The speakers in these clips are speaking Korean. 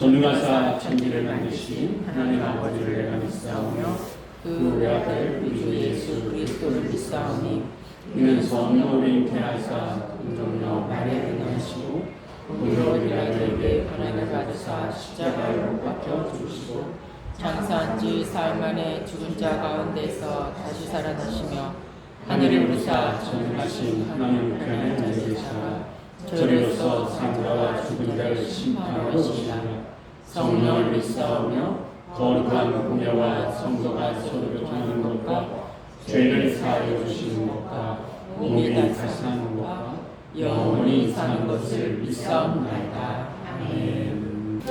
전능하사 천지를 만드신 하나님 아버지를 내가 믿사오며 그 외아들 우리 주 예수 그리스도를 믿사오니 이는 성령으로 잉태하사 인종녀 마리아를 낳으시고 우리로 우리에게 고난을 받으사 십자가에 못 박혀 죽으시고 장사한 지 사흘 만에 죽은 자 가운데서 다시 살아나시며 하늘에 오르사 전능하신 하나님 우편에 앉으시라. 저리로서 산자와 죽은 자를 심판하러 오시리라. 성령을 믿사오며 거룩한 공예와 성도가 서로 교통하는 것과 죄를 사하여 주시는 것과 몸이 다시 사는 것과 영원히 사는 것을 믿사옵나이다. 아멘.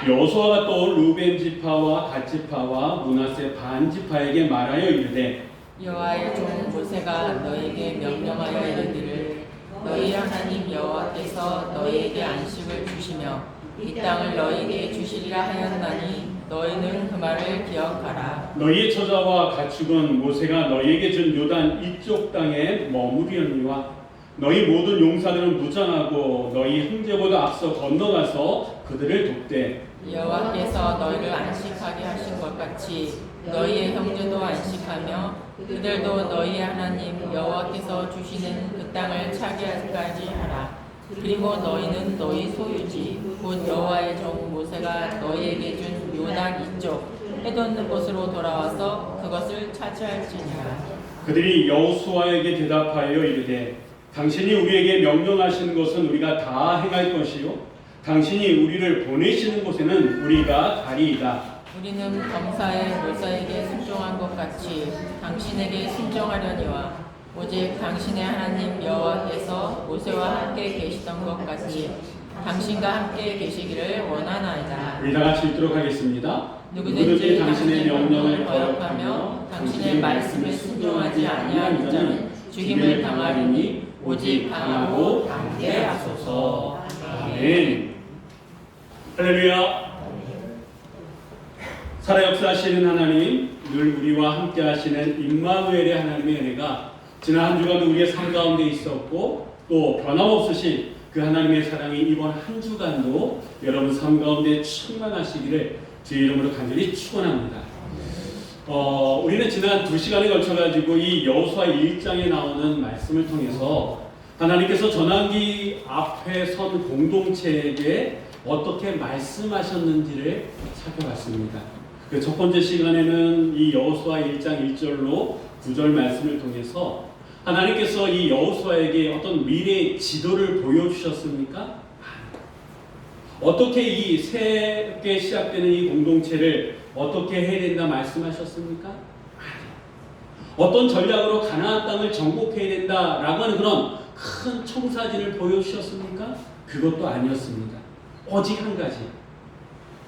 여호수아가 또 루벤 지파와 갓 지파와 므낫세 반 지파에게 말하여 이르되 여호와의 종 모세가 너에게 명령하여 이르기를 너희 하나님 여호와께서 너희에게 안식을 주시며 이 땅을 너희에게 주시리라 하였나니 너희는 그 말을 기억하라. 너희의 처자와 가축은 모세가 너희에게 준 요단 이쪽 땅에 머무리었니와 너희 모든 용사들은 무장하고 너희 형제보다 앞서 건너가서 그들을 돕되 여호와께서 너희를 안식하게 하신 것 같이 너희의 형제도 안식하며 그들도 너희 하나님 여호와께서 주시는 그 땅을 차지하기까지 하라. 그리고 너희는 너희 소유지 곧 여호와의 종 모세가 너희에게 준 요단 이쪽 해돋는 곳으로 돌아와서 그것을 차지할지니라. 그들이 여호수아에게 대답하여 이르되 당신이 우리에게 명령하시는 것은 우리가 다 행할 것이요 당신이 우리를 보내시는 곳에는 우리가 가리이다. 우리는 검사의 모세에게 순종한 것 같이 당신에게 순종하려니와 오직 당신의 하나님 여호와께서 모세와 함께 계시던 것 같이 당신과 함께 계시기를 원하나이다. 우리 다 같이 읽도록 하겠습니다. 누구든지 당신의 명령을 거역하며 당신의 말씀에 순종하지 아니하는 자는 죽임을 당하리니 오직 당하고 당케 하소서. 아멘. 할렐루야. 살아 역사하시는 하나님, 늘 우리와 함께 하시는 임마누엘의 하나님의 은혜가 지난 한 주간도 우리의 삶 가운데 있었고 또 변함없으신 그 하나님의 사랑이 이번 한 주간도 여러분 삶 가운데 충만하시기를 주의 이름으로 간절히 축원합니다. 우리는 지난 2시간에 걸쳐가지고 이 여호수아 1장에 나오는 말씀을 통해서 하나님께서 전환기 앞에 선 공동체에게 어떻게 말씀하셨는지를 살펴봤습니다. 그 첫 번째 시간에는 이 여호수아 1장 1절로 9절 말씀을 통해서 하나님께서 이 여호수아에게 어떤 미래의 지도를 보여주셨습니까? 어떻게 이 새롭게 시작되는 이 공동체를 어떻게 해야 된다 말씀하셨습니까? 어떤 전략으로 가나안 땅을 정복해야 된다라고 하는 그런 큰 청사진을 보여주셨습니까? 그것도 아니었습니다. 오직 한 가지,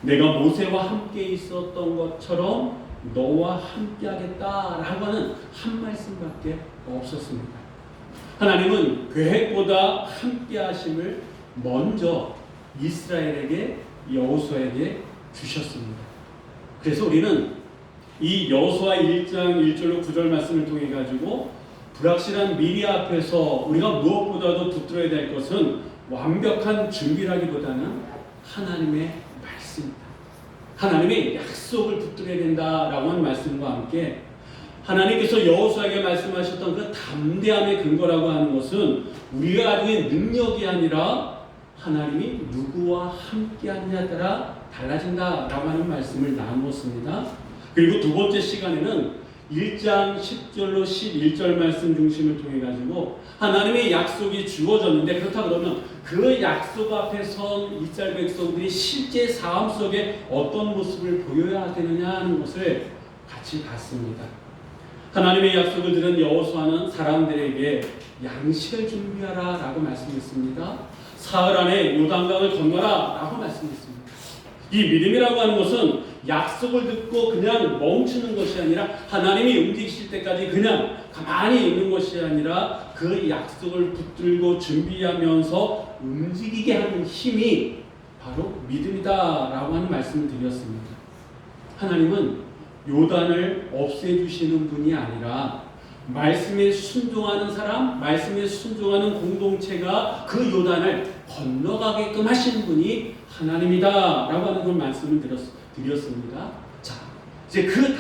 내가 모세와 함께 있었던 것처럼 너와 함께 하겠다라고 하는 한 말씀밖에 없었습니다. 하나님은 계획보다 함께 하심을 먼저 이스라엘에게, 여호수아에게 주셨습니다. 그래서 우리는 이 여호수아 1장 1절로 9절 말씀을 통해 가지고 불확실한 미래 앞에서 우리가 무엇보다도 붙들어야 될 것은 완벽한 준비라기보다는 하나님의 말씀입니다. 하나님의 약속을 붙들어야 된다라고 하는 말씀과 함께 하나님께서 여호수아에게 말씀하셨던 그 담대함의 근거라고 하는 것은 우리가 가지고 있는 능력이 아니라 하나님이 누구와 함께 하느냐에 따라 달라진다라고 하는 말씀을 나누었습니다. 그리고 두 번째 시간에는 1장 10절로 11절 말씀 중심을 통해 가지고 하나님의 약속이 주어졌는데, 그렇다 그러면 그 약속 앞에 선 이스라엘 백성들이 실제 삶 속에 어떤 모습을 보여야 되느냐 하는 것을 같이 봤습니다. 하나님의 약속을 들은 여호수아는 사람들에게 양식을 준비하라 라고 말씀했습니다. 사흘 안에 요단강을 건너라 라고 말씀했습니다. 이 믿음이라고 하는 것은 약속을 듣고 그냥 멈추는 것이 아니라 하나님이 움직이실 때까지 그냥 가만히 있는 것이 아니라 그 약속을 붙들고 준비하면서 움직이게 하는 힘이 바로 믿음이다라고 하는 말씀을 드렸습니다. 하나님은 요단을 없애주시는 분이 아니라 말씀에 순종하는 사람, 말씀에 순종하는 공동체가 그 요단을 건너가게끔 하시는 분이 하나님이다라고 하는 걸 말씀을 드렸습니다. 자, 이제 그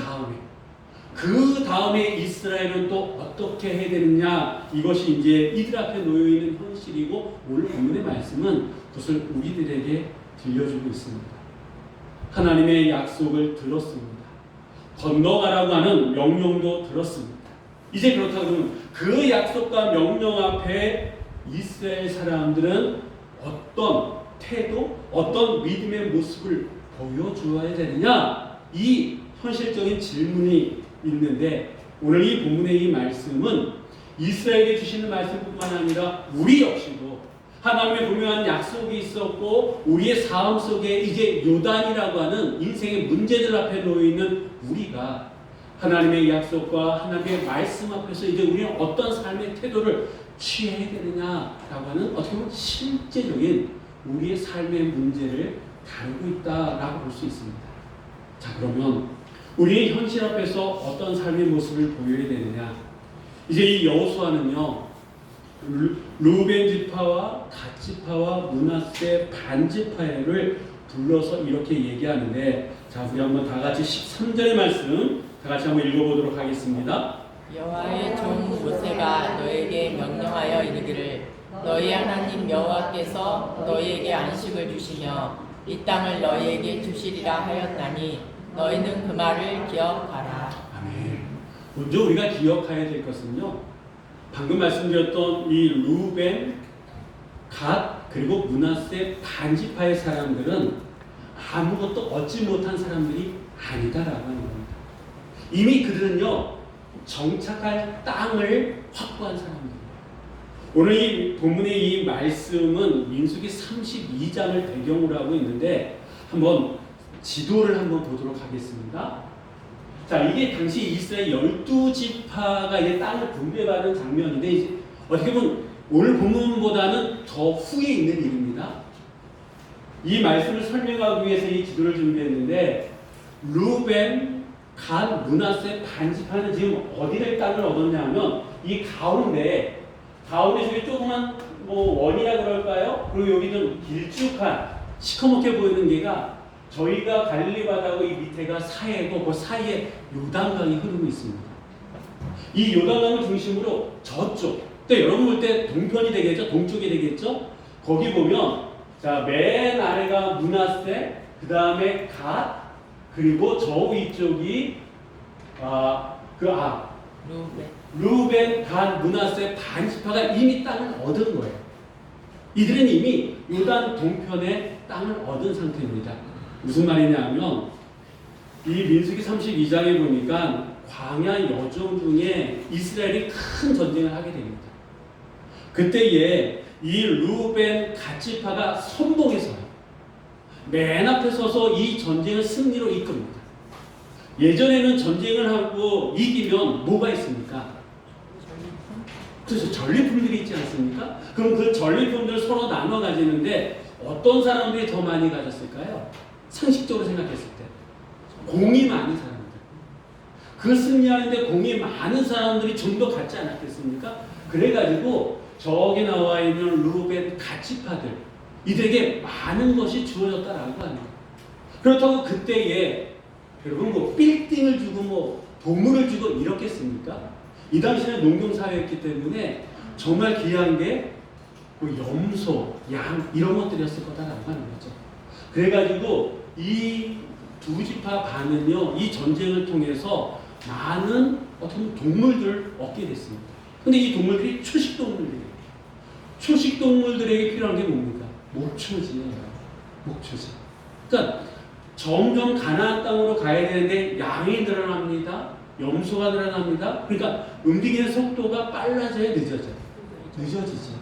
다음에 이스라엘은 또 어떻게 해야 되느냐, 이것이 이제 이들 앞에 놓여 있는 현실이고 오늘 본문의 말씀은 그것을 우리들에게 들려주고 있습니다. 하나님의 약속을 들었습니다. 건너가라고 하는 명령도 들었습니다. 이제 그렇다고 하면 그 약속과 명령 앞에 이스라엘 사람들은 어떤 태도, 어떤 믿음의 모습을 보여주어야 되느냐, 이 현실적인 질문이 있는데, 오늘 이 본문의 이 말씀은 이스라엘에게 주시는 말씀뿐만 아니라 우리 역시도 하나님의 분명한 약속이 있었고 우리의 삶 속에 이제 요단이라고 하는 인생의 문제들 앞에 놓여 있는 우리가 하나님의 약속과 하나님의 말씀 앞에서 이제 우리는 어떤 삶의 태도를 취해야 되느냐라고 하는 어떻게 보면 실제적인 우리의 삶의 문제를 다루고 있다라고 볼 수 있습니다. 자, 그러면 우리의 현실 앞에서 어떤 삶의 모습을 보여야 되느냐? 이제 이 여호수아는요, 루벤 지파와 갓 지파와 므낫세 반 지파를 불러서 이렇게 얘기하는데, 자, 우리 한번 다 같이 13절의 말씀 다 같이 한번 읽어보도록 하겠습니다. 여호와의 종 모세가 너에게 명령하여 이르기를 너희 하나님 여호와께서 너희에게 안식을 주시며 이 땅을 너희에게 주시리라 하였나니 너희는 그 말을 기억하라. 아멘. 먼저 우리가 기억해야 될 것은요, 방금 말씀드렸던 이 루벤, 갓, 그리고 므낫세 반 지파의 사람들은 아무것도 얻지 못한 사람들이 아니다라고 하는 겁니다. 이미 그들은요, 정착할 땅을 확보한 사람들이에요. 오늘 이 본문의 이 말씀은 민수기 32장을 배경으로 하고 있는데, 한번 지도를 한번 보도록 하겠습니다. 자, 이게 당시 이스라엘 12지파가 이제 땅을 분배받은 장면인데, 이제 어떻게 보면 오늘 본문보다는 더 후에 있는 일입니다. 이 말씀을 설명하기 위해서 이 지도를 준비했는데, 루벤, 갓, 므낫세 반 지파는 지금 어디를 땅을 얻었냐면 이 가운데 저기 조그만 원이라 그럴까요? 그리고 여기는 길쭉한 시커멓게 보이는 게가 저희가 갈릴리 바다하고 이 밑에가 사해고 그 사이에 요단강이 흐르고 있습니다. 이 요단강을 중심으로 저쪽, 또 여러분 볼 때 동편이 되겠죠? 동쪽이 되겠죠? 거기 보면 자, 맨 아래가 므낫세, 그 다음에 갓, 그리고 저 위쪽이 루벤, 갓, 므낫세 반지파가 이미 땅을 얻은 거예요. 이들은 이미 요단 동편에 땅을 얻은 상태입니다. 무슨 말이냐면 이 민수기 32장에 보니까 광야 여정 중에 이스라엘이 큰 전쟁을 하게 됩니다. 그때에 이 루벤 갓지파가 선봉에 서요. 맨 앞에 서서 이 전쟁을 승리로 이끕니다. 예전에는 전쟁을 하고 이기면 뭐가 있습니까? 그래서 전리품들이 있지 않습니까? 그럼 그 전리품들을 서로 나눠 가지는데 어떤 사람들이 더 많이 가졌을까요? 상식적으로 생각했을 때 공이 많은 사람들, 그 승리하는데 공이 많은 사람들이 좀 더 갖지 않았겠습니까? 그래가지고 저기 나와 있는 루벤 갓지파들 이들에게 많은 것이 주어졌다라고 합니다. 그렇다고 그때에 여러분 뭐 빌딩을 주고 뭐 동물을 주고 이렇겠습니까? 이 당시에는 농경사회였기 때문에 정말 귀한 게 그 염소, 양 이런 것들이었을 거다라고 하는 거죠. 그래가지고 이 두 지파 반은요, 이 전쟁을 통해서 많은 어떤 동물들을 얻게 됐습니다. 근데 이 동물들이 초식동물들이에요. 초식동물들에게 필요한 게 뭡니까? 목초지예요. 목초지. 그러니까 점점 가나안 땅으로 가야 되는데 양이 늘어납니다. 염소가 늘어납니다. 그러니까 움직이는 속도가 빨라져야 늦어져요. 늦어지죠.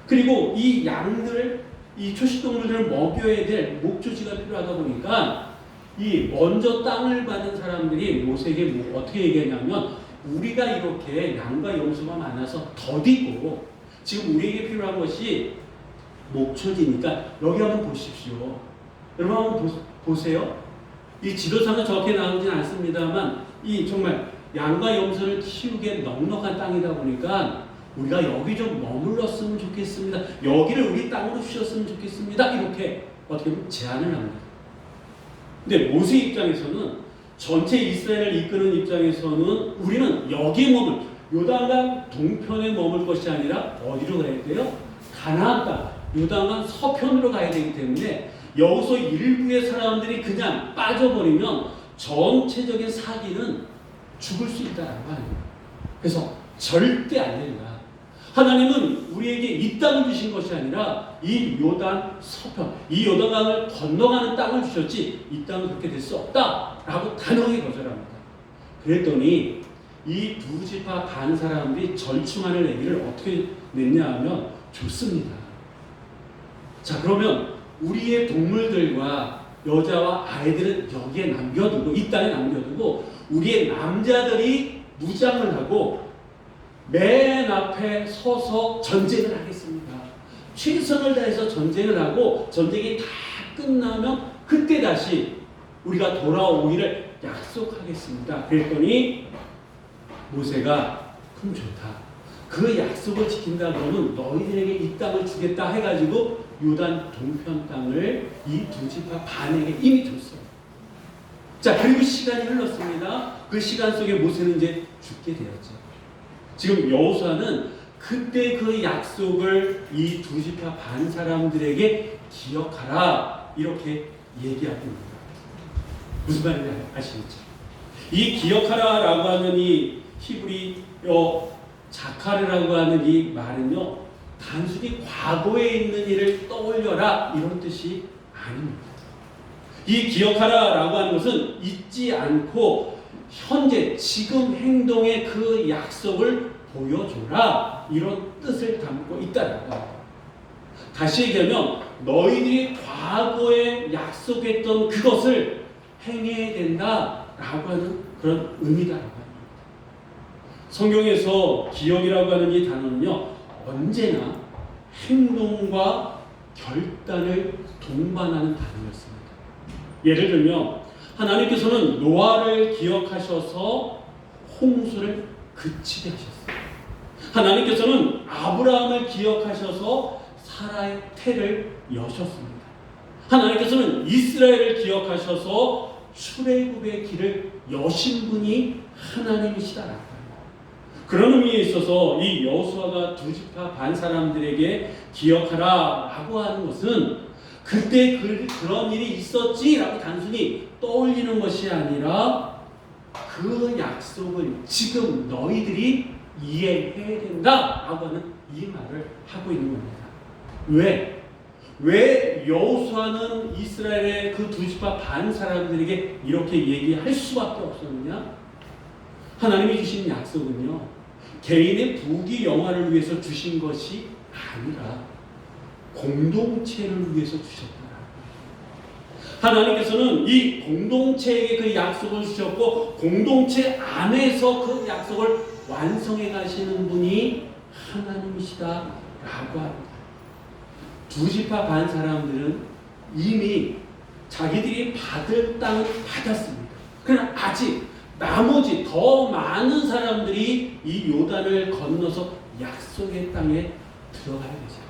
그리고 이 양들, 이 초식동물들을 먹여야 될 목초지가 필요하다 보니까 이 먼저 땅을 받은 사람들이 모세에게 어떻게 얘기했냐면 우리가 이렇게 양과 염소가 많아서 더디고 지금 우리에게 필요한 것이 목초지니까 여기 한번 보십시오. 여러분 한번 보세요. 이 지도상은 저렇게 나오진 않습니다만 이 정말 양과 염소를 키우기에 넉넉한 땅이다 보니까 우리가 여기 좀 머물렀으면 좋겠습니다. 여기를 우리 땅으로 주셨으면 좋겠습니다. 이렇게 어떻게 보면 제안을 합니다. 근데 모세 입장에서는 전체 이스라엘을 이끄는 입장에서는 우리는 여기 머물 요단강 동편에 머물 것이 아니라 어디로 가야 돼요? 가나안 땅 요단강 서편으로 가야 되기 때문에 여기서 일부의 사람들이 그냥 빠져버리면 전체적인 사기는 죽을 수 있다라고 하는 거예요. 그래서 절대 안 된다. 하나님은 우리에게 이 땅을 주신 것이 아니라 이 요단 서편, 이 요단강을 건너가는 땅을 주셨지 이 땅은 그렇게 될 수 없다라고 단호하게 거절합니다. 그랬더니 이 두 지파 반 사람들이 절충하는 얘기를 어떻게 냈냐 하면 좋습니다. 자, 그러면 우리의 동물들과 여자와 아이들은 여기에 남겨두고 이 땅에 남겨두고 우리의 남자들이 무장을 하고 맨 앞에 서서 전쟁을 하겠습니다. 최선을 다해서 전쟁을 하고 전쟁이 다 끝나면 그때 다시 우리가 돌아오기를 약속하겠습니다. 그랬더니 모세가 그럼 좋다. 그 약속을 지킨다 그러면 너희들에게 이 땅을 주겠다 해가지고 요단 동편 땅을 이 두 지파 반에게 이미 줬어요. 자, 그리고 시간이 흘렀습니다. 그 시간 속에 모세는 이제 죽게 되었죠. 지금 여호수아는 그때 그 약속을 이 두 지파 반 사람들에게 기억하라 이렇게 얘기하고 있습니다. 무슨 말인지 아시겠죠? 이 기억하라라고 하는 이 히브리어 자카르라고 하는 이 말은요 단순히 과거에 있는 일을 떠올려라 이런 뜻이 아닙니다. 이 기억하라라고 하는 것은 잊지 않고 현재 지금 행동의 그 약속을 보여줘라 이런 뜻을 담고 있다라고 합니다. 다시 얘기하면 너희들이 과거에 약속했던 그것을 행해야 된다라고 하는 그런 의미다라고 합니다. 성경에서 기억이라고 하는 이 단어는요 언제나 행동과 결단을 동반하는 단어였습니다. 예를 들면 하나님께서는 노아를 기억하셔서 홍수를 그치게 하셨어요. 하나님께서는 아브라함을 기억하셔서 사라의 태를 여셨습니다. 하나님께서는 이스라엘을 기억하셔서 출애굽의 길을 여신 분이 하나님이시다라고 합니다. 그런 의미에 있어서 이 여호수아가 두 지파 반 사람들에게 기억하라라고 하는 것은 그때 그런 일이 있었지라고 단순히 떠올리는 것이 아니라 그 약속을 지금 너희들이 이해해야 된다라고 하는 이 말을 하고 있는 겁니다. 왜 여호수아는 이스라엘의 그 두 지파 반 사람들에게 이렇게 얘기할 수밖에 없었느냐? 하나님이 주신 약속은요, 개인의 부귀 영화를 위해서 주신 것이 아니라 공동체를 위해서 주셨다. 하나님께서는 이 공동체에게 그 약속을 주셨고 공동체 안에서 그 약속을 완성해 가시는 분이 하나님이시다라고 합니다. 두 지파 반 사람들은 이미 자기들이 받을 땅을 받았습니다. 그러나 아직 나머지 더 많은 사람들이 이 요단을 건너서 약속의 땅에 들어가야 되잖아요.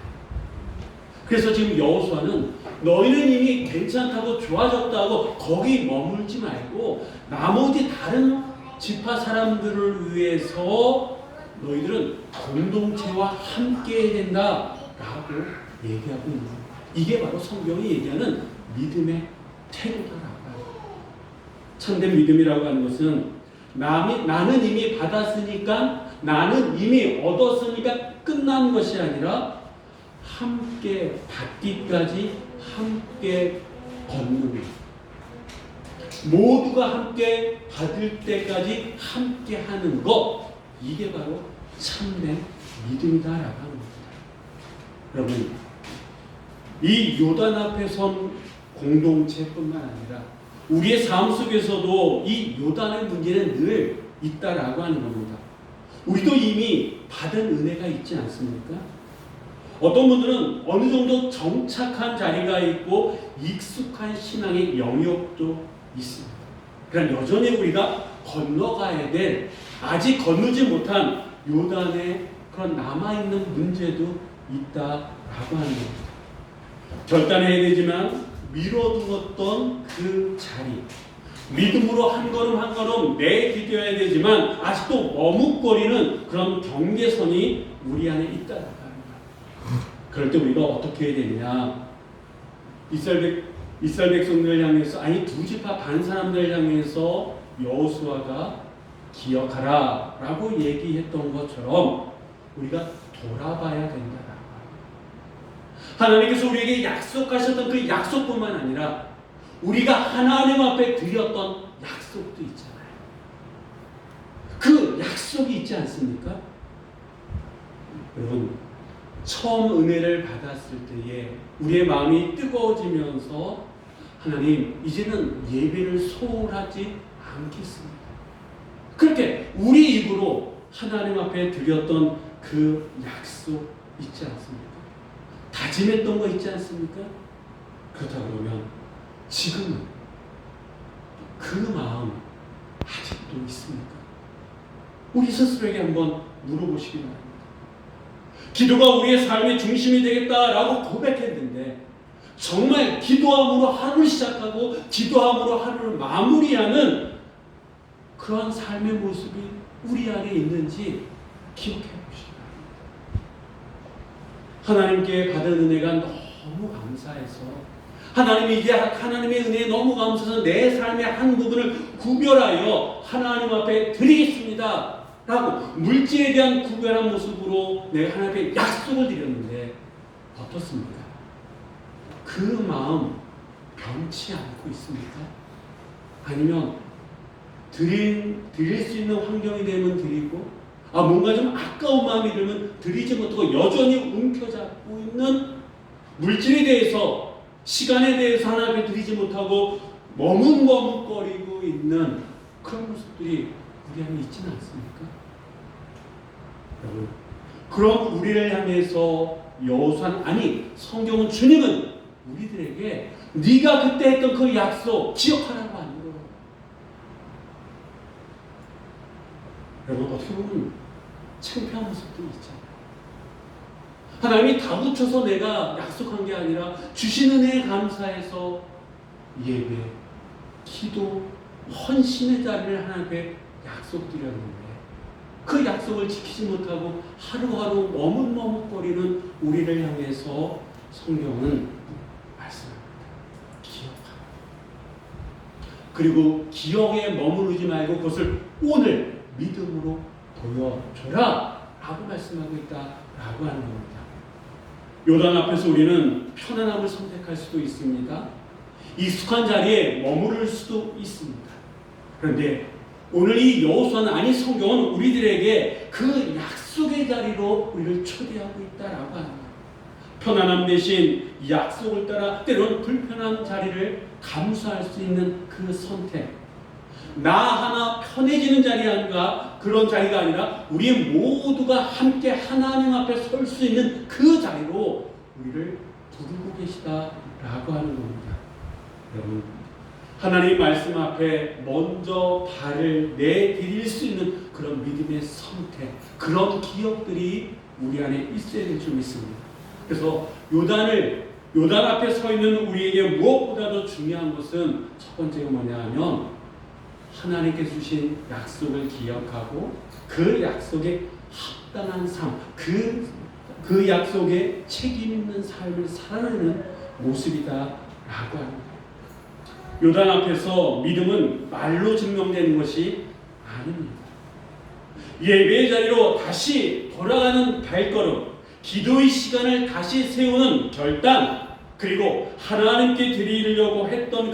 그래서 지금 여호수아는 너희는 이미 괜찮다고 좋아졌다고 거기 머물지 말고 나머지 다른 지파 사람들을 위해서 너희들은 공동체와 함께 해야 된다라고 얘기하고 있는 거예요. 이게 바로 성경이 얘기하는 믿음의 태도다라고 해요. 참된 믿음이라고 하는 것은 나는 이미 받았으니까 나는 이미 얻었으니까 끝난 것이 아니라 함께 받기까지 함께 걷는, 모두가 함께 받을 때까지 함께 하는 것, 이게 바로 참된 믿음이다라고 하는 겁니다. 여러분, 이 요단 앞에 선 공동체뿐만 아니라 우리의 삶 속에서도 이 요단의 문제는 늘 있다라고 하는 겁니다. 우리도 이미 받은 은혜가 있지 않습니까? 어떤 분들은 어느 정도 정착한 자리가 있고 익숙한 신앙의 영역도 있습니다. 그러나 여전히 우리가 건너가야 될, 아직 건너지 못한 요단의 그런 남아있는 문제도 있다라고 하는 겁니다. 결단해야 되지만 미뤄두었던 그 자리, 믿음으로 한 걸음 한 걸음 내디뎌야 되지만 아직도 머뭇거리는 그런 경계선이 우리 안에 있다라고 합니다. 그럴 때 우리가 어떻게 해야 되느냐? 이스라엘 백성들을 향해서, 아니 두 지파 반 사람들을 향해서 여호수아가 기억하라라고 얘기했던 것처럼 우리가 돌아봐야 된다. 하나님께서 우리에게 약속하셨던 그 약속뿐만 아니라 우리가 하나님 앞에 드렸던 약속도 있잖아요. 그 약속이 있지 않습니까? 여러분, 처음 은혜를 받았을 때에 우리의 마음이 뜨거워지면서 하나님, 이제는 예배를 소홀하지 않겠습니다. 그렇게 우리 입으로 하나님 앞에 드렸던 그 약속 있지 않습니까? 다짐했던 거 있지 않습니까? 그렇다 그러면 지금은 그 마음 아직도 있습니까? 우리 스스로에게 한번 물어보시기 바랍니다. 기도가 우리의 삶의 중심이 되겠다라고 고백했는데 정말 기도함으로 하루를 시작하고 기도함으로 하루를 마무리하는 그런 삶의 모습이 우리 안에 있는지 기억해 보시기 바랍니다. 하나님께 받은 은혜가 너무 감사해서 하나님이 이제 하나님의 은혜에 너무 감사해서 내 삶의 한 부분을 구별하여 하나님 앞에 드리겠습니다 라고 물질에 대한 구별한 모습으로 내가 하나님 앞에 약속을 드렸는데 어떻습니까? 그 마음 변치 않고 있습니까? 아니면 드릴 수 있는 환경이 되면 드리고 뭔가 좀 아까운 마음이 들면 드리지 못하고 여전히 움켜잡고 있는, 물질에 대해서 시간에 대해서 하나님 앞에 드리지 못하고 머뭇머뭇거리고 있는 그런 모습들이 우리 안에 있지는 않습니까? 여러분, 그런 우리를 향해서 여호수아는, 아니 성경은, 주님은 우리들에게 네가 그때 했던 그 약속 기억하라고 하는 거예요. 여러분, 어떻게 보면 창피한 모습도 있잖아요. 하나님이 다 붙여서 내가 약속한 게 아니라 주신 은혜에 감사해서 예배, 기도, 헌신의 자리를 하나님 앞에 약속드렸는데 그 약속을 지키지 못하고 하루하루 머뭇머뭇거리는 우리를 향해서 성경은 말씀합니다. 기억하라. 그리고 기억에 머무르지 말고 그것을 오늘 믿음으로 보여줘라 라고 말씀하고 있다라고 하는 겁니다. 요단 앞에서 우리는 편안함을 선택할 수도 있습니다. 익숙한 자리에 머무를 수도 있습니다. 그런데 오늘 이 여호수아는 아니 성경은 우리들에게 그 약속의 자리로 우리를 초대하고 있다라고 하는 거예요. 편안함 대신 약속을 따라 때로는 불편한 자리를 감수할 수 있는 그 선택. 나 하나 편해지는 자리가 그런 자리가 아니라 우리 모두가 함께 하나님 앞에 설 수 있는 그 자리로 우리를 부르고 계시다라고 하는 겁니다. 여러분, 하나님 말씀 앞에 먼저 발을 내디딜 수 있는 그런 믿음의 선택, 그런 기억들이 우리 안에 있어야 될 줄 믿습니다. 그래서 요단 앞에 서 있는 우리에게 무엇보다도 중요한 것은 첫 번째가 뭐냐 하면 하나님께서 주신 약속을 기억하고 그 약속에 합당한 삶, 그 약속에 책임 있는 삶을 살아내는 모습이다라고 합니다. 요단 앞에서 믿음은 말로 증명되는 것이 아닙니다. 예배의 자리로 다시 돌아가는 발걸음, 기도의 시간을 다시 세우는 결단, 그리고 하나님께 드리려고 했던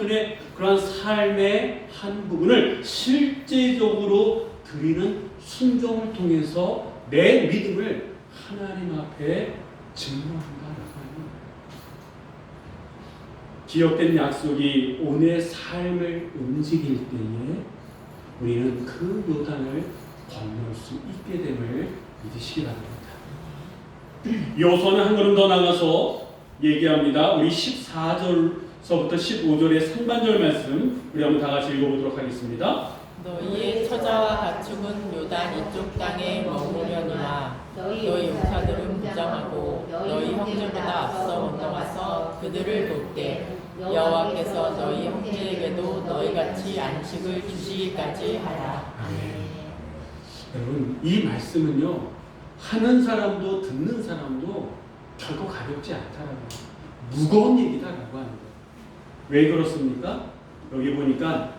그러한 삶의 한 부분을 실제적으로 드리는 순종을 통해서 내 믿음을 하나님 앞에 증명한다라고 합니다. 기억된 약속이 오늘의 삶을 움직일 때에 우리는 그 요단을 건널 수 있게 됨을 믿으시기 바랍니다. 여호수아는 한 걸음 더 나가서 얘기합니다. 우리 14절서부터 15절의 상반절 말씀 우리 한번 다 같이 읽어보도록 하겠습니다. 너희의 처자와 가축은 요단 이쪽 땅에 머무려니와 너희 용사들은 무장하고 너희 형제보다 앞서 건너가서 그들을 돕되 여호와께서 너희 형제에게도 너희같이 안식을 주시기까지 하라. 아멘. 여러분, 이 말씀은요, 하는 사람도 듣는 사람도 결코 가볍지 않다라는 거예요. 무거운 얘기다라고 하는 거예요. 왜 그렇습니까? 여기 보니까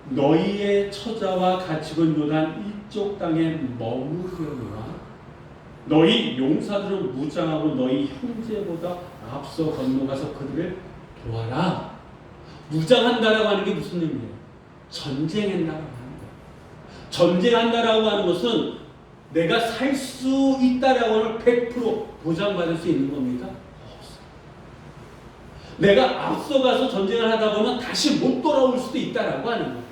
너희의 처자와 가축은 요단 이쪽 땅에 머무르려니와 너희 용사들은 무장하고 너희 형제보다 앞서 건너가서 그들을 도와라. 무장한다라고 하는 게 무슨 의미예요? 전쟁한다라고 하는 거예요. 전쟁한다라고 하는 것은 내가 살 수 있다라고 하는 100% 보장받을 수 있는 겁니까? 없어요. 내가 앞서가서 전쟁을 하다 보면 다시 못 돌아올 수도 있다라고 하는 거예요.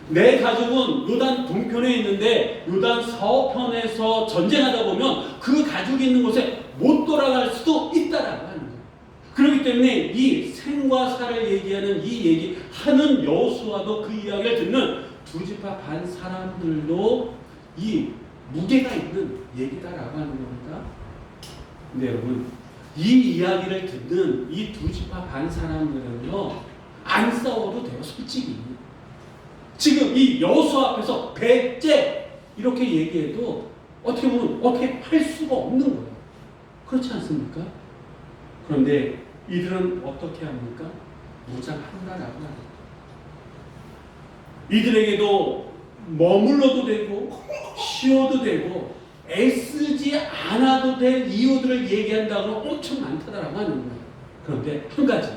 내 가족은 요단 동편에 있는데 요단 서편에서 전쟁하다 보면 그 가족이 있는 곳에 못 돌아갈 수도 있다라고 하는 거예요. 그렇기 때문에 이 생과 사를 얘기하는 이 얘기 하는 여호수아도 그 이야기를 듣는 두 지파 반 사람들도 이 무게가 있는 얘기다라고 하는 겁니다. 근데 여러분, 이 이야기를 듣는 이 두 지파 반 사람들은요, 안 싸워도 돼요, 솔직히. 지금 이 여호수아 앞에서 백제 이렇게 얘기해도 어떻게 보면 어떻게 할 수가 없는 거예요. 그렇지 않습니까? 그런데 이들은 어떻게 합니까? 무장한다라고 합니다. 이들에게도 머물러도 되고 쉬어도 되고 애쓰지 않아도 될 이유들을 얘기한다고 엄청 많다라고 하는 거예요. 그런데 한 가지,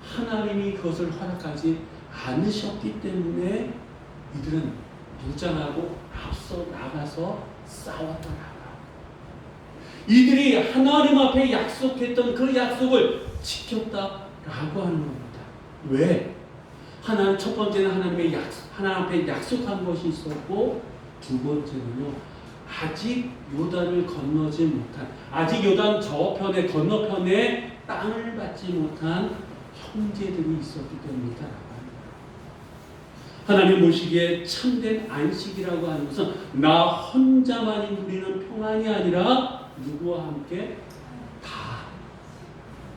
하나님이 그것을 허락하지 않으셨기 때문에 이들은 무장하고 앞서 나가서 싸웠더라. 이들이 하나님 앞에 약속했던 그 약속을 지켰다라고 하는 겁니다. 왜? 하나님, 첫 번째는 하나님 앞에 약속한 것이 있었고, 두 번째는요, 아직 요단을 건너지 못한, 아직 요단 저편에 건너편에 땅을 받지 못한 형제들이 있었기 때문이다. 하나님 보시기에 참된 안식이라고 하는 것은 나 혼자만이 누리는 평안이 아니라 누구와 함께 다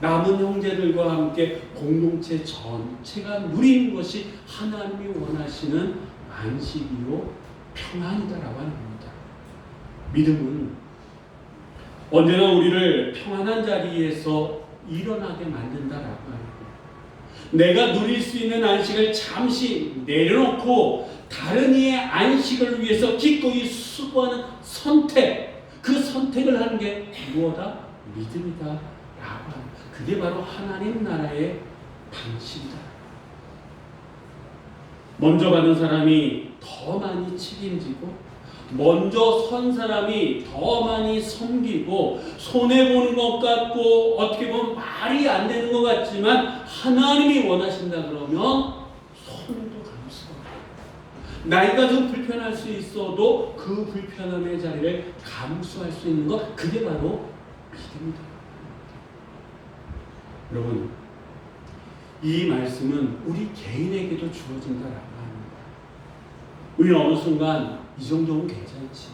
남은 형제들과 함께 공동체 전체가 누리는 것이 하나님이 원하시는 안식이요 평안이다라고 하는 겁니다. 믿음은 언제나 우리를 평안한 자리에서 일어나게 만든다라고 하는 거예요. 내가 누릴 수 있는 안식을 잠시 내려놓고 다른 이의 안식을 위해서 기꺼이 수고하는 선택, 그 선택을 하는 게 무엇이다? 믿음이다 라고 하는, 그게 바로 하나님 나라의 방식이다. 먼저 가는 사람이 더 많이 책임지고 먼저 선 사람이 더 많이 섬기고 손해보는 것 같고 어떻게 보면 말이 안 되는 것 같지만 하나님이 원하신다 그러면 손도 감수하고 나이가 좀 불편할 수 있어도 그 불편함의 자리를 감수할 수 있는 것, 그게 바로 믿음이다. 여러분, 이 말씀은 우리 개인에게도 주어진다라고 합니다. 우리는 어느 순간 이 정도면 괜찮지,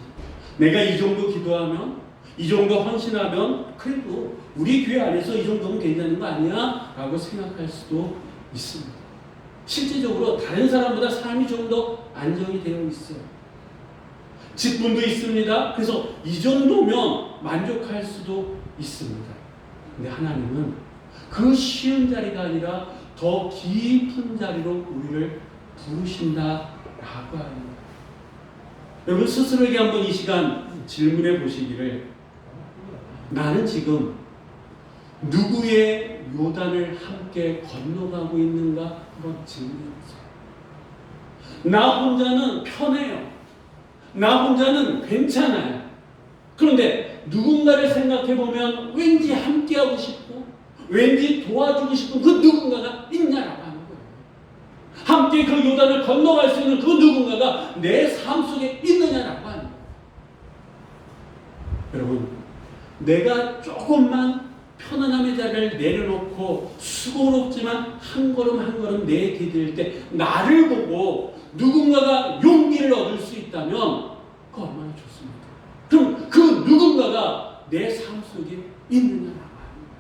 내가 이 정도 기도하면, 이 정도 헌신하면 그래도 우리 교회 안에서 이 정도면 괜찮은 거 아니야? 라고 생각할 수도 있습니다. 실제적으로 다른 사람보다 삶이 좀 더 안정이 되어 있어요. 직분도 있습니다. 그래서 이 정도면 만족할 수도 있습니다. 근데 하나님은 그 쉬운 자리가 아니라 더 깊은 자리로 우리를 부르신다라고 합니다. 여러분 스스로에게 한번 이 시간 질문해 보시기를, 나는 지금 누구의 요단을 함께 건너가고 있는가 한번 질문해 보세요. 나 혼자는 편해요. 나 혼자는 괜찮아요. 그런데 누군가를 생각해 보면 왠지 함께하고 싶고 왠지 도와주고 싶은 그 누군가가 있냐라고 하는 거예요. 함께 그 요단을 건너갈 수 있는 그 누군가가 내 삶 속에 있느냐라고 하는 거예요. 여러분, 내가 조금만 편안함의 자리를 내려놓고 수고롭지만 한 걸음 한 걸음 내디딜 때 나를 보고 누군가가 용기를 얻을 수 있다면 그 얼마나 좋습니까? 그럼 그 누군가가 내 삶 속에 있느냐라고 하는 거예요.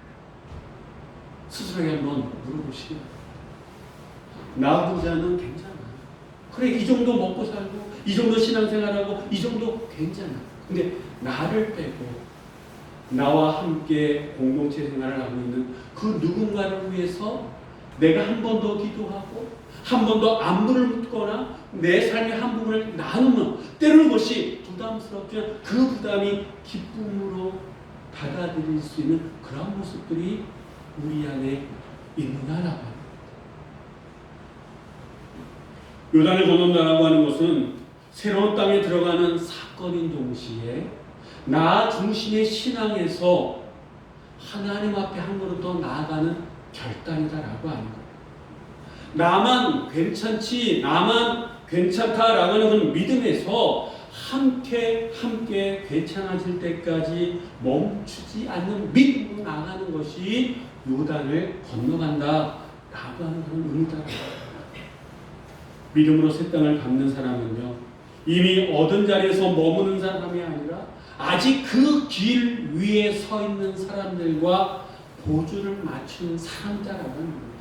스스로에게 한번 물어보시기 바랍니다. 나 혼자는 괜찮아. 그래, 이 정도 먹고 살고 이 정도 신앙생활하고 이 정도 괜찮아. 근데 나를 빼고 나와 함께 공동체 생활을 하고 있는 그 누군가를 위해서 내가 한 번 더 기도하고 한 번 더 안부를 묻거나 내 삶의 한 부분을 나누면 때로는 그것이 부담스럽지만 그 부담이 기쁨으로 받아들일 수 있는 그런 모습들이 우리 안에 있느냐라고 합니다. 요단을 건넌다라고 하는 것은 새로운 땅에 들어가는 사건인 동시에 나 중심의 신앙에서 하나님 앞에 한 걸음 더 나아가는 결단이다라고 하는 거예요. 나만 괜찮지, 나만 괜찮다라고 하는 그 믿음에서 함께 괜찮아질 때까지 멈추지 않는 믿음으로 나아가는 것이 요단을 건너간다라고 하는 그런 의미다. 믿음으로 새 땅을 밟는 사람은요, 이미 얻은 자리에서 머무는 사람이 아니라 아직 그 길 위에 서 있는 사람들과 보조를 맞추는 사람이라고 하는 겁니다.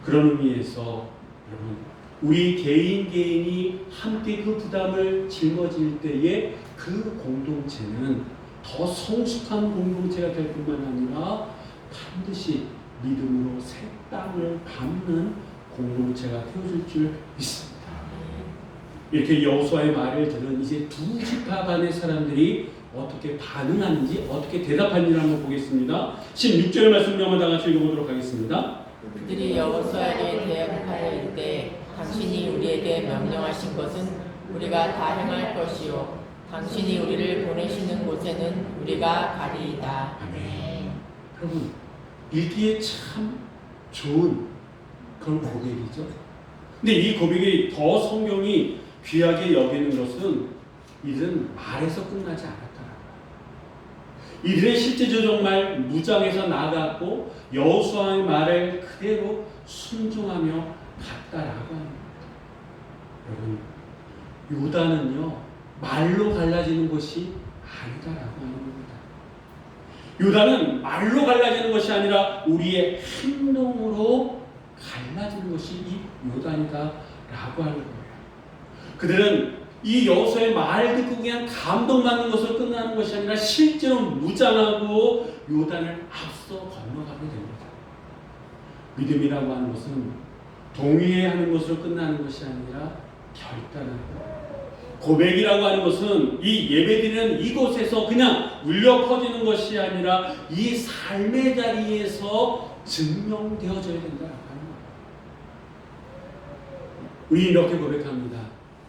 그런 의미에서 여러분, 우리 개인이 함께 그 부담을 짊어질 때에 그 공동체는 더 성숙한 공동체가 될 뿐만 아니라 반드시 믿음으로 새 땅을 밟는 공동체가 되어질 줄 믿습니다. 이렇게 여호수아의 말을 들은 이제 두 지파 간의 사람들이 어떻게 반응하는지, 어떻게 대답하는지를 한번 보겠습니다. 16절 말씀 한번 다 같이 읽어보도록 하겠습니다. 그들이 여호수아에게 대답하여 이르되 당신이 우리에게 명령하신 것은 우리가 다 행할 것이요 당신이 우리를 보내시는 곳에는 우리가 가리이다. 아멘. 여러분, 읽기에 참 좋은 그런 고백이죠. 근데 이 고백이 더 성경이 귀하게 여기는 것은 이들은 말에서 끝나지 않았더라고요. 이들의 실제적으로 정말 무장해서 나갔고 여호수아의 말을 그대로 순종하며 갔다라고 합니다. 여러분, 요단은요 말로 갈라지는 것이 아니다라고 하는 겁니다. 요단은 말로 갈라지는 것이 아니라 우리의 행동으로 갈라지는 것이 이 요단이다라고 하는 거예요. 그들은 이 여호수아의 말 듣고 그냥 감동받는 것으로 끝나는 것이 아니라 실제로 무장하고 요단을 앞서 건너가게 됩니다. 믿음이라고 하는 것은 동의하는 것으로 끝나는 것이 아니라 결단하고, 고백이라고 하는 것은 이 예배드리는 이곳에서 그냥 울려 퍼지는 것이 아니라 이 삶의 자리에서 증명되어져야 된다고 하는 거예요. 우리 이렇게 고백합니다.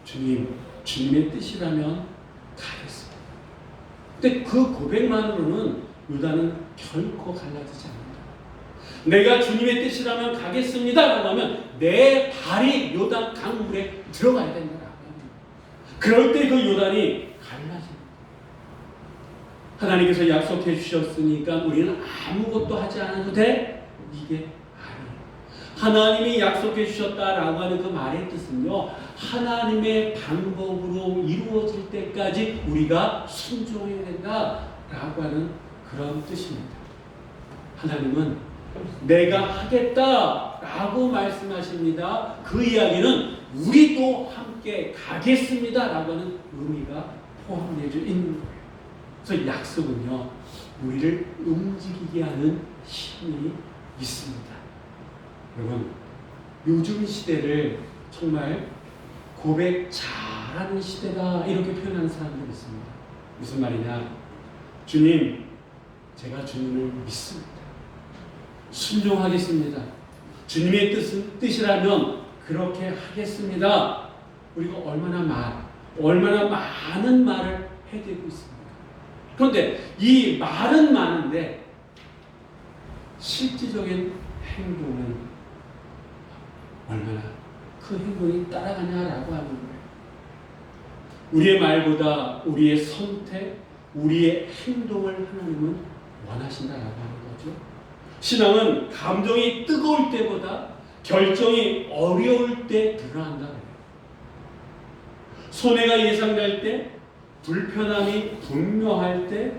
주님, 주님의 뜻이라면 가겠습니다. 근데 그 고백만으로는 요단은 결코 갈라지지 않는다. 내가 주님의 뜻이라면 가겠습니다 라고 하면 내 발이 요단 강물에 들어가야 된다. 그럴 때 그 요단이 갈라집니다. 하나님께서 약속해 주셨으니까 우리는 아무것도 하지 않아도 돼? 이게 아니에요. 하나님이 약속해 주셨다라고 하는 그 말의 뜻은요, 하나님의 방법으로 이루어질 때까지 우리가 순종해야 된다라고 하는 그런 뜻입니다. 하나님은 내가 하겠다라고 말씀하십니다. 그 이야기는 우리도 함께 가겠습니다라고 하는 의미가 포함되어 있는 거예요. 그래서 약속은요, 우리를 움직이게 하는 힘이 있습니다. 여러분, 요즘 시대를 정말 고백 잘하는 시대다 이렇게 표현하는 사람들이 있습니다. 무슨 말이냐? 주님, 제가 주님을 믿습니다. 순종하겠습니다. 주님의 뜻이라면 그렇게 하겠습니다. 우리가 얼마나 많은 말을 해대고 있습니다. 그런데 이 말은 많은데 실질적인 행동은 얼마나 그 행동이 따라가냐라고 하는 거예요. 우리의 말보다 우리의 선택, 우리의 행동을 하나님은 원하신다라고 하는 거죠. 신앙은 감정이 뜨거울 때보다 결정이 어려울 때 드러난다. 손해가 예상될 때, 불편함이 분명할 때,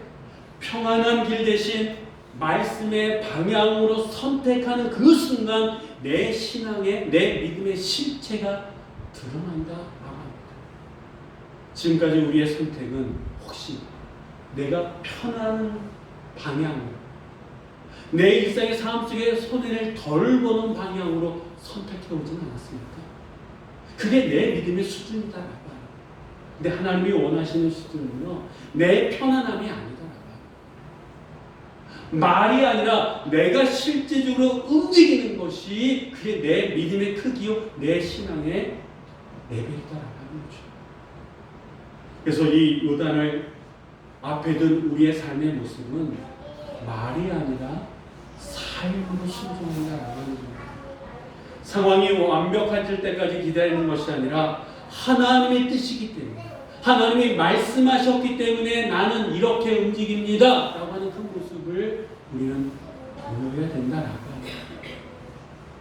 평안한 길 대신 말씀의 방향으로 선택하는 그 순간 내 신앙의, 내 믿음의 실체가 드러난다. 지금까지 우리의 선택은 혹시 내가 편한 방향으로, 내 일상의 삶 속에 손해를 덜 보는 방향으로 선택해 오지는 않았습니까? 그게 내 믿음의 수준이다라고 해요. 근데 하나님이 원하시는 수준은요, 내 편안함이 아니다라고 해요. 말이 아니라 내가 실제적으로 움직이는 것이 그게 내 믿음의 크기요, 내 신앙의 레벨이다라고 하는 거죠. 그래서 이 요단을 앞에 둔 우리의 삶의 모습은 말이 아니라 삶으로 순종한다라고 하는 겁니다. 상황이 완벽해질 때까지 기다리는 것이 아니라 하나님의 뜻이기 때문에, 하나님이 말씀하셨기 때문에 나는 이렇게 움직입니다 라고 하는 그 모습을 우리는 보여야 된다라고 합니다.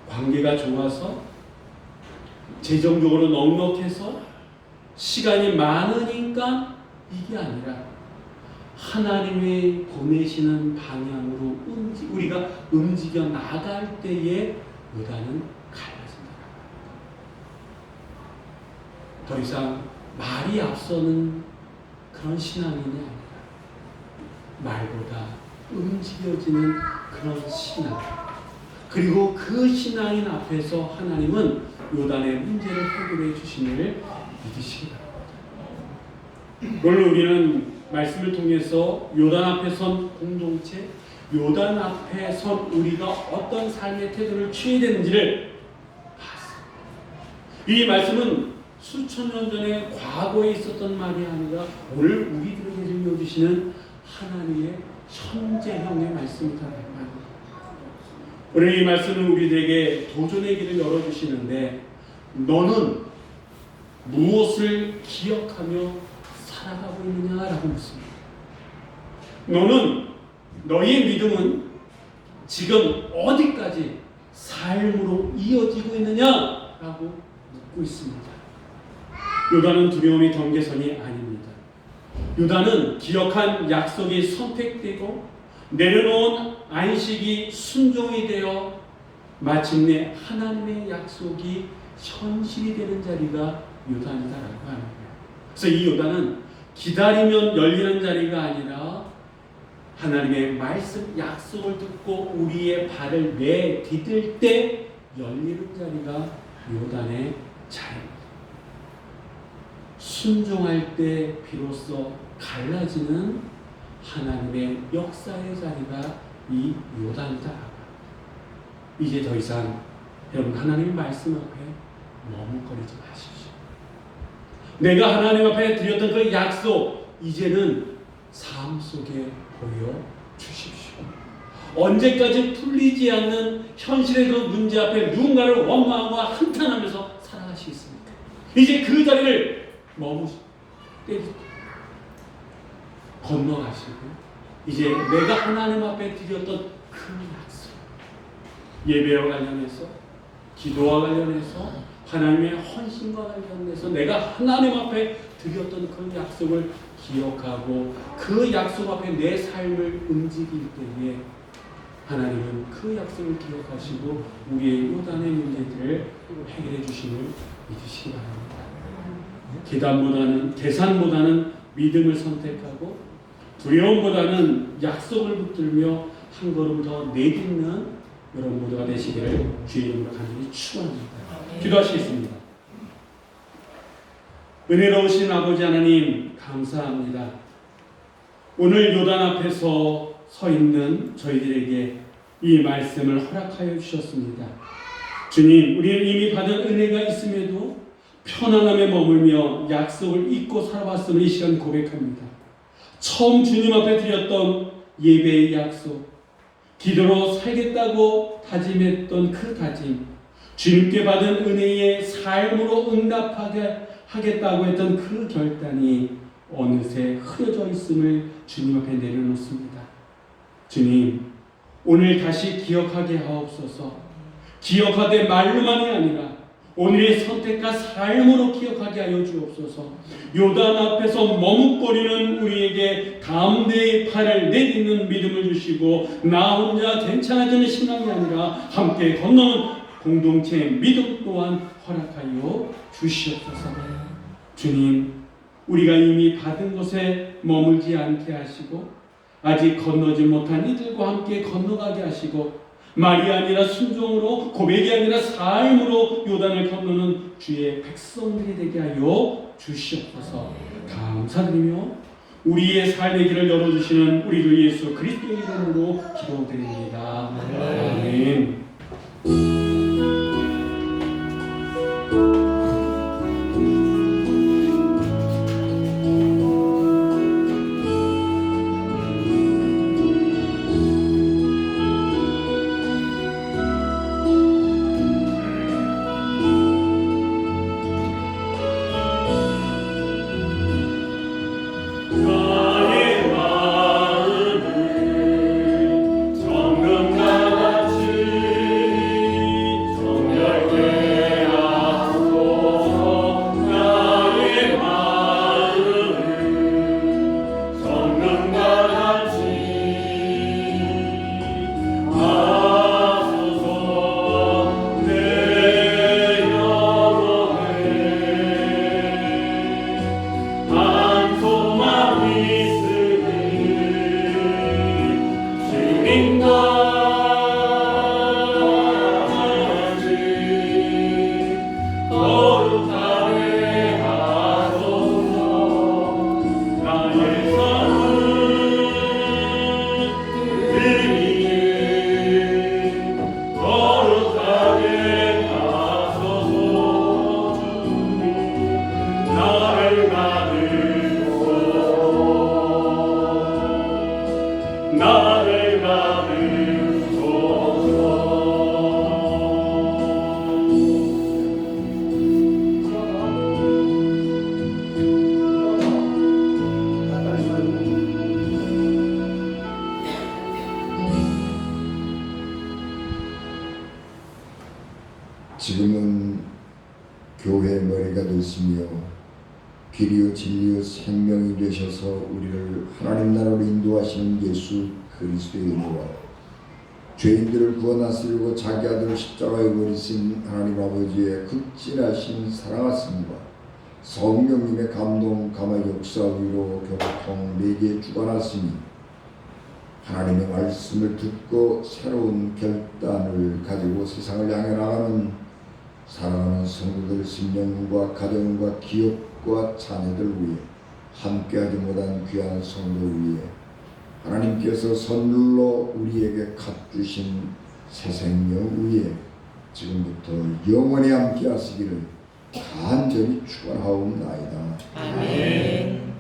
관계가 좋아서, 재정적으로 넉넉해서, 시간이 많으니까 이게 아니라 하나님이 보내시는 방향으로 우리가 움직여 나갈 때에 요단은 갈라진다. 더 이상 말이 앞서는 그런 신앙인이 아니라 말보다 움직여지는 그런 신앙. 그리고 그 신앙인 앞에서 하나님은 요단의 문제를 해결해 주심을 믿으시기 바랍니다. 물론 우리는 말씀을 통해서 요단 앞에 선 공동체, 요단 앞에 선 우리가 어떤 삶의 태도를 취해야 되는지를 봤습니다. 이 말씀은 수천 년 전에 과거에 있었던 말이 아니라 오늘 우리들에게 들려주시는 하나님의 현재형의 말씀이다. 오늘 이 말씀은 우리들에게 도전의 길을 열어주시는데, 너는 무엇을 기억하며 살아가고 있느냐라고 묻습니다. 너의 믿음은 지금 어디까지 삶으로 이어지고 있느냐라고 묻고 있습니다. 유다는 두려움의 경계선이 아닙니다. 유다는 기억한 약속이 선택되고 내려놓은 안식이 순종이 되어 마침내 하나님의 약속이 현실이 되는 자리가 유다이다라고 하는 거예요. 그래서 이 유다는 기다리면 열리는 자리가 아니라 하나님의 말씀 약속을 듣고 우리의 발을 내디딜 때 열리는 자리가 요단의 자리입니다. 순종할 때 비로소 갈라지는 하나님의 역사의 자리가 이 요단이다. 이제 더 이상 여러분 하나님의 말씀 앞에 머뭇거리지 마십시오. 내가 하나님 앞에 드렸던 그 약속 이제는 삶 속에 보여주십시오. 언제까지 풀리지 않는 현실의 그 문제 앞에 누군가를 원망하고 한탄하면서 살아가시겠습니까? 이제 그 자리를 건너가시고 이제 내가 하나님 앞에 드렸던 그 약속, 예배와 관련해서, 기도와 관련해서, 하나님의 헌신과 관련해서 내가 하나님 앞에 드렸던 그 약속을 기억하고 그 약속 앞에 내 삶을 움직일 때에 하나님은 그 약속을 기억하시고 우리의 요단의 문제들을 해결해 주심을 믿으시기 바랍니다. 계산보다는 믿음을 선택하고 두려움보다는 약속을 붙들며 한 걸음 더 내딛는 여러분 모두가 되시기를 주의 이름으로 간절히 축원합니다. 기도하시겠습니다. 은혜로우신 아버지 하나님 감사합니다. 오늘 요단 앞에서 서 있는 저희들에게 이 말씀을 허락하여 주셨습니다. 주님, 우리는 이미 받은 은혜가 있음에도 편안함에 머물며 약속을 잊고 살아왔음을 이 시간 고백합니다. 처음 주님 앞에 드렸던 예배의 약속, 기도로 살겠다고 다짐했던 그 다짐, 주님께 받은 은혜의 삶으로 응답하겠다고 했던 그 결단이 어느새 흐려져 있음을 주님 앞에 내려놓습니다. 주님, 오늘 다시 기억하게 하옵소서. 기억하되 말로만이 아니라 오늘의 선택과 삶으로 기억하게 하여 주옵소서. 요단 앞에서 머뭇거리는 우리에게 가운데의 팔을 내딛는 믿음을 주시고 나 혼자 괜찮아지는 신앙이 아니라 함께 건너는 공동체 믿음 또한 허락하여 주시옵소서. 주님, 우리가 이미 받은 것에 머물지 않게 하시고 아직 건너지 못한 이들과 함께 건너가게 하시고 말이 아니라 순종으로, 고백이 아니라 삶으로 요단을 건너는 주의 백성들이 되게 하여 주시옵소서. 감사드리며 우리의 삶의 길을 열어주시는 우리 주 예수 그리스도의 이름으로 기도드립니다. 아멘. 지금은 교회 머리가 되시며 길이요 진리요 생명이 되셔서 우리를 하나님 나라로 인도하시는 예수 그리스도의 은혜와 죄인들을 구원하시려고 자기 아들을 십자가에 버리신 하나님 아버지의 극진하신 사랑하심과 성령님의 감동 감화 역사 위로 교통 내게 주관하시니 하나님의 말씀을 듣고 새로운 결단을 가지고 세상을 향해 나가는 사랑하는 성도들 신령과 가정과 기업과 자녀들 위해 함께하지 못한 귀한 성도 위에 하나님께서 선물로 우리에게 갖주신 새 생명 위에 지금부터 영원히 함께 하시기를 간절히 축원하옵나이다. 아멘.